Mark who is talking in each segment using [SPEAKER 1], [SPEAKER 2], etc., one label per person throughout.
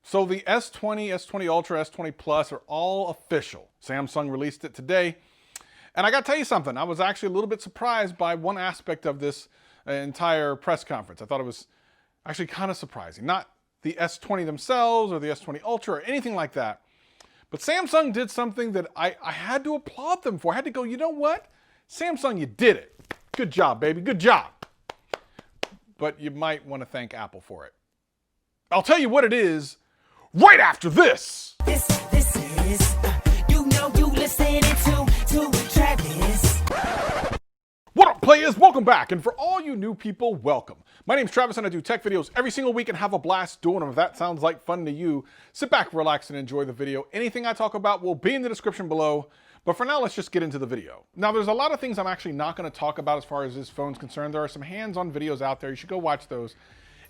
[SPEAKER 1] So the S20, S20 Ultra, S20 Plus are all official. Samsung released it today. And I got to tell you something, I was actually a little bit surprised by one aspect of this entire press conference. I thought it was actually kind of surprising. Not the S20 themselves or the S20 Ultra or anything like that. But Samsung did something that I had to applaud them for. I had to go, you know what? Samsung, you did it. Good job, baby, good job. But you might want to thank Apple for it. I'll tell you what it is right after this.
[SPEAKER 2] This is, you listening to Travis.
[SPEAKER 1] What up, players? Welcome back. And for all you new people, welcome. My name's Travis and I do tech videos every single week and have a blast doing them. If that sounds like fun to you, sit back, relax, and enjoy the video. Anything I talk about will be in the description below. But for now, let's just get into the video. Now, there's a lot of things I'm actually not going to talk about as far as this phone's concerned. There are some hands-on videos out there. You should go watch those.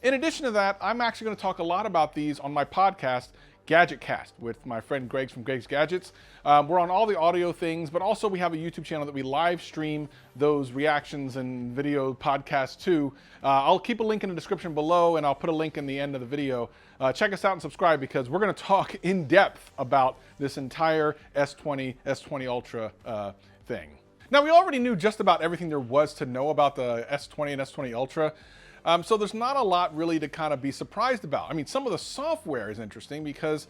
[SPEAKER 1] In addition to that, I'm actually going to talk a lot about these on my podcast, Gadget Cast, with my friend Greg from Greg's Gadgets. We're on all the audio things, but also we have a YouTube channel that we live stream those reactions and video podcasts to. I'll keep a link in the description below, and I'll put a link in the end of the video. Check us out and subscribe because we're going to talk in depth about this entire S20, S20 Ultra thing. Now, we already knew just about everything there was to know about the S20 and S20 Ultra. So there's not a lot really to kind of be surprised about. I mean, some of the software is interesting because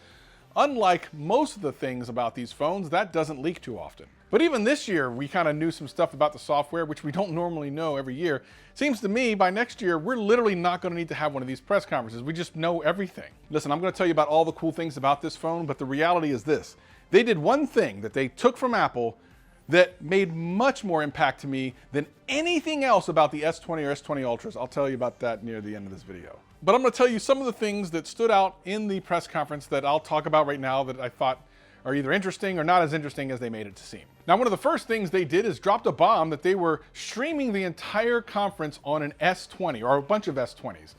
[SPEAKER 1] unlike most of the things about these phones, that doesn't leak too often. But even this year, we kind of knew some stuff about the software, which we don't normally know every year. Seems to me by next year, we're literally not going to need to have one of these press conferences. We just know everything. Listen, I'm going to tell you about all the cool things about this phone, but the reality is this. They did one thing that they took from Apple that made much more impact to me than anything else about the S20 or S20 Ultras. I'll tell you about that near the end of this video. But I'm gonna tell you some of the things that stood out in the press conference that I'll talk about right now that I thought are either interesting or not as interesting as they made it to seem. Now, one of the first things they did is dropped a bomb that they were streaming the entire conference on an S20 or a bunch of S20s.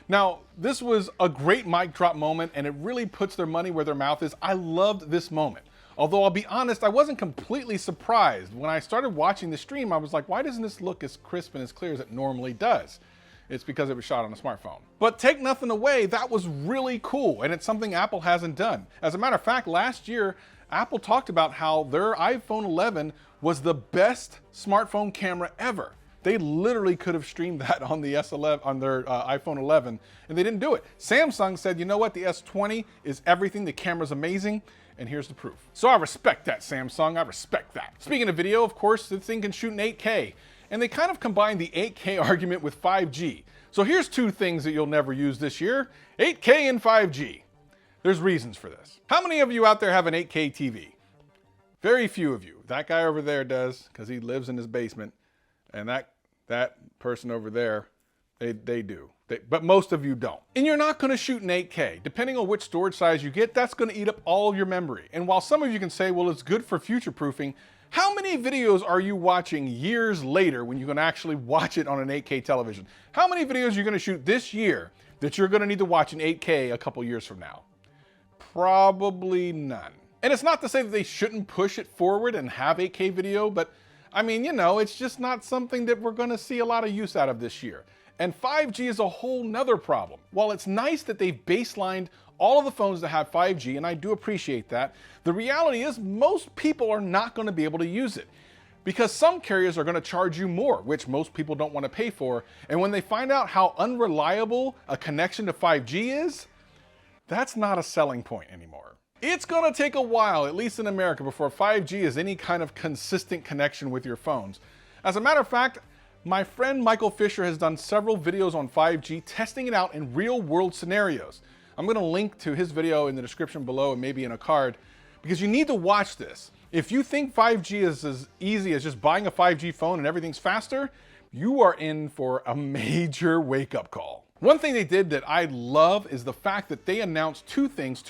[SPEAKER 1] Now, this was a great mic drop moment and it really puts their money where their mouth is. I loved this moment. Although I'll be honest, I wasn't completely surprised. When I started watching the stream, I was like, why doesn't this look as crisp and as clear as it normally does? It's because it was shot on a smartphone. But take nothing away, that was really cool, and it's something Apple hasn't done. As a matter of fact, last year, Apple talked about how their iPhone 11 was the best smartphone camera ever. They literally could have streamed that on the S11, on their iPhone 11, and they didn't do it. Samsung said, you know what, the S20 is everything, the camera's amazing, and here's the proof. So I respect that, Samsung, I respect that. Speaking of video, of course, this thing can shoot in 8K, and they kind of combined the 8K argument with 5G. So here's two things that you'll never use this year, 8K and 5G. There's reasons for this. How many of you out there have an 8K TV? Very few of you. That guy over there does, because he lives in his basement. And that person over there, they do. But most of you don't. And you're not going to shoot in 8K. Depending on which storage size you get, that's going to eat up all of your memory. And while some of you can say, well, it's good for future-proofing, how many videos are you watching years later when you can actually watch it on an 8K television? How many videos are you going to shoot this year that you're going to need to watch in 8K a couple years from now? Probably none. And it's not to say that they shouldn't push it forward and have 8K video, but I mean, you know, it's just not something that we're going to see a lot of use out of this year. And 5G is a whole nother problem. While it's nice that they've baselined all of the phones that have 5G, and I do appreciate that, the reality is most people are not going to be able to use it because some carriers are going to charge you more, which most people don't want to pay for. And when they find out how unreliable a connection to 5G is, that's not a selling point anymore. It's going to take a while, at least in America, before 5G is any kind of consistent connection with your phones. As a matter of fact, my friend Michael Fisher has done several videos on 5G, testing it out in real-world scenarios. I'm going to link to his video in the description below and maybe in a card, because you need to watch this. If you think 5G is as easy as just buying a 5G phone and everything's faster, you are in for a major wake-up call. One thing they did that I love is the fact that they announced two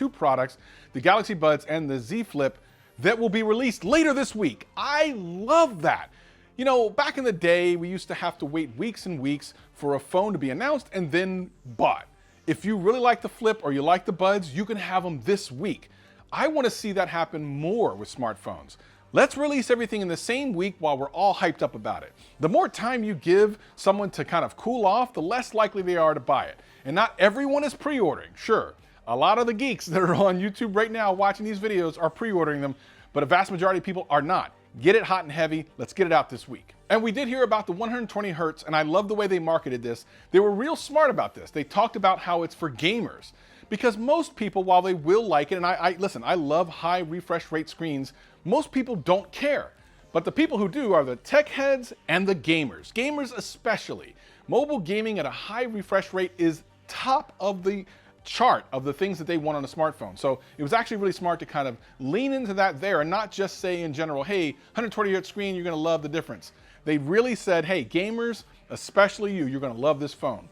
[SPEAKER 1] products, the Galaxy Buds and the Z Flip, that will be released later this week. I love that. You know, back in the day, we used to have to wait weeks and weeks for a phone to be announced and then bought. If you really like the Flip or you like the Buds, you can have them this week. I want to see that happen more with smartphones. Let's release everything in the same week while we're all hyped up about it. The more time you give someone to kind of cool off, the less likely they are to buy it. And not everyone is pre-ordering, sure. A lot of the geeks that are on YouTube right now watching these videos are pre-ordering them, but a vast majority of people are not. Get it hot and heavy. Let's get it out this week. And we did hear about the 120 hertz, and I love the way they marketed this. They were real smart about this. They talked about how it's for gamers, because most people, while they will like it, and listen, I love high refresh rate screens, most people don't care. But the people who do are the tech heads and the gamers. Gamers especially. Mobile gaming at a high refresh rate is top of the chart of the things that they want on a smartphone. So it was actually really smart to kind of lean into that there and not just say in general, hey, 120 hertz screen, you're gonna love the difference. They really said, hey, gamers, especially you're gonna love this phone.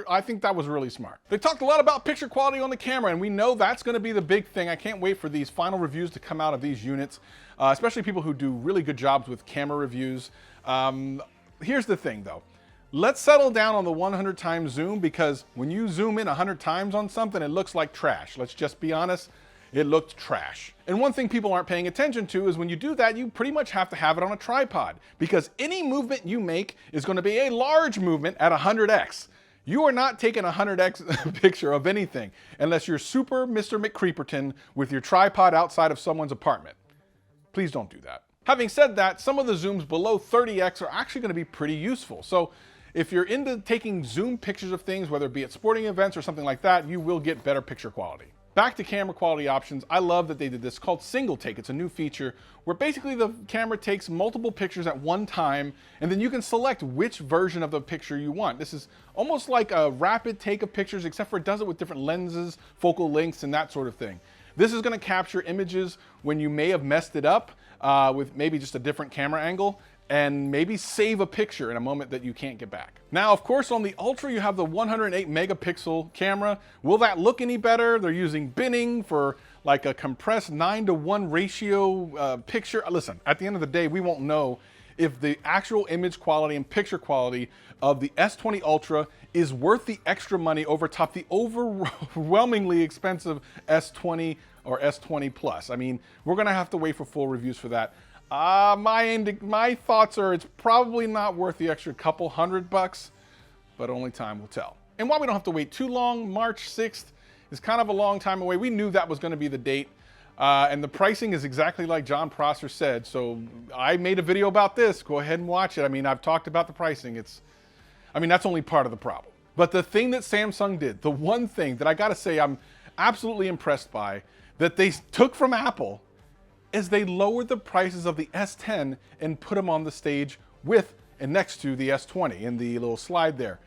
[SPEAKER 1] I think that was really smart. They talked a lot about picture quality on the camera, and we know that's gonna be the big thing. I can't wait for these final reviews to come out of these units, especially people who do really good jobs with camera reviews. Here's the thing though. Let's settle down on the 100 times zoom, because when you zoom in 100 times on something, it looks like trash. Let's just be honest, it looked trash. And one thing people aren't paying attention to is when you do that, you pretty much have to have it on a tripod, because any movement you make is going to be a large movement at 100x. You are not taking a 100x picture of anything unless you're super Mr. McCreeperton with your tripod outside of someone's apartment. Please don't do that. Having said that, some of the zooms below 30x are actually going to be pretty useful. So if you're into taking zoom pictures of things, whether it be at sporting events or something like that, you will get better picture quality. Back to camera quality options, I love that they did this called single take. It's a new feature where basically the camera takes multiple pictures at one time, and then you can select which version of the picture you want. This is almost like a rapid take of pictures, except for it does it with different lenses, focal lengths, and that sort of thing. This is going to capture images when you may have messed it up with maybe just a different camera angle, and maybe save a picture in a moment that you can't get back. Now, of course, on the Ultra, you have the 108 megapixel camera. Will that look any better? They're using binning for like a compressed 9:1 ratio picture. Listen, at the end of the day, we won't know if the actual image quality and picture quality of the S20 Ultra is worth the extra money over top the overwhelmingly expensive S20 or S20 Plus. I mean, we're gonna have to wait for full reviews for that. My thoughts are it's probably not worth the extra couple $100, but only time will tell. And while we don't have to wait too long, March 6th is kind of a long time away. We knew that was going to be the date, and the pricing is exactly like John Prosser said. So I made a video about this. Go ahead and watch it. I mean, I've talked about the pricing. That's only part of the problem. But the thing that Samsung did, the one thing that I got to say I'm absolutely impressed by, that they took from Apple, is they lowered the prices of the S10 and put them on the stage with and next to the S20 in the little slide there.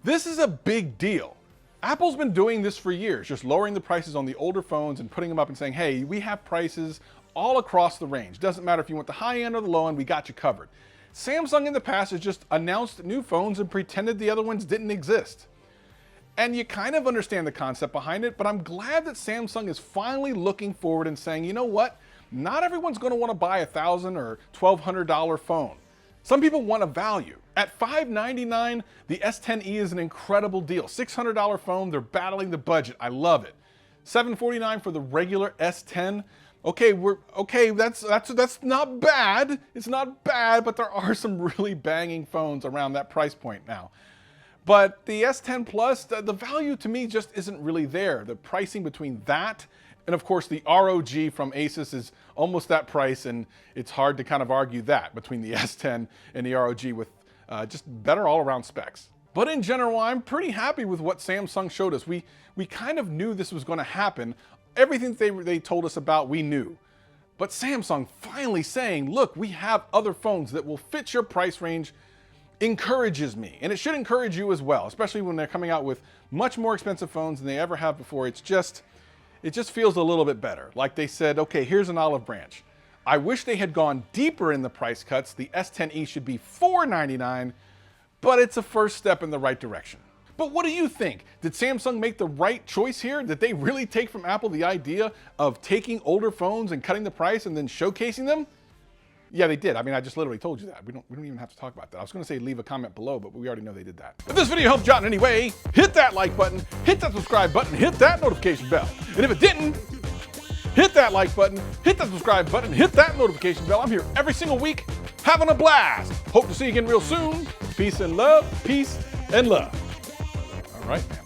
[SPEAKER 1] This is a big deal. Apple's been doing this for years, just lowering the prices on the older phones and putting them up and saying, hey, we have prices all across the range. Doesn't matter if you want the high end or the low end, we got you covered. Samsung in the past has just announced new phones and pretended the other ones didn't exist. And you kind of understand the concept behind it, but I'm glad that Samsung is finally looking forward and saying, you know what? Not everyone's going to want to buy a $1,000 or $1,200 phone. Some people want a value. At $599, the S10e is an incredible deal. $600 phone, they're battling the budget. I love it. $749 for the regular S10. Okay, that's not bad. It's not bad, but there are some really banging phones around that price point now. But the S10 Plus, the value to me just isn't really there. The pricing between that and of course the ROG from Asus is almost that price, and it's hard to kind of argue that between the S10 and the ROG with just better all-around specs. But in general, I'm pretty happy with what Samsung showed us. We kind of knew this was going to happen. Everything they told us about, we knew. But Samsung finally saying, look, we have other phones that will fit your price range, encourages me. And it should encourage you as well, especially when they're coming out with much more expensive phones than they ever have before. It just feels a little bit better. Like they said, okay, here's an olive branch. I wish they had gone deeper in the price cuts. The S10e should be $499, but it's a first step in the right direction. But what do you think? Did Samsung make the right choice here? Did they really take from Apple the idea of taking older phones and cutting the price and then showcasing them? Yeah, they did. I mean, I just literally told you that. We don't even have to talk about that. I was going to say leave a comment below, but we already know they did that. If this video helped you out in any way, hit that like button, hit that subscribe button, hit that notification bell. And if it didn't, hit that like button, hit that subscribe button, hit that notification bell. I'm here every single week having a blast. Hope to see you again real soon. Peace and love. Peace and love. All right, man.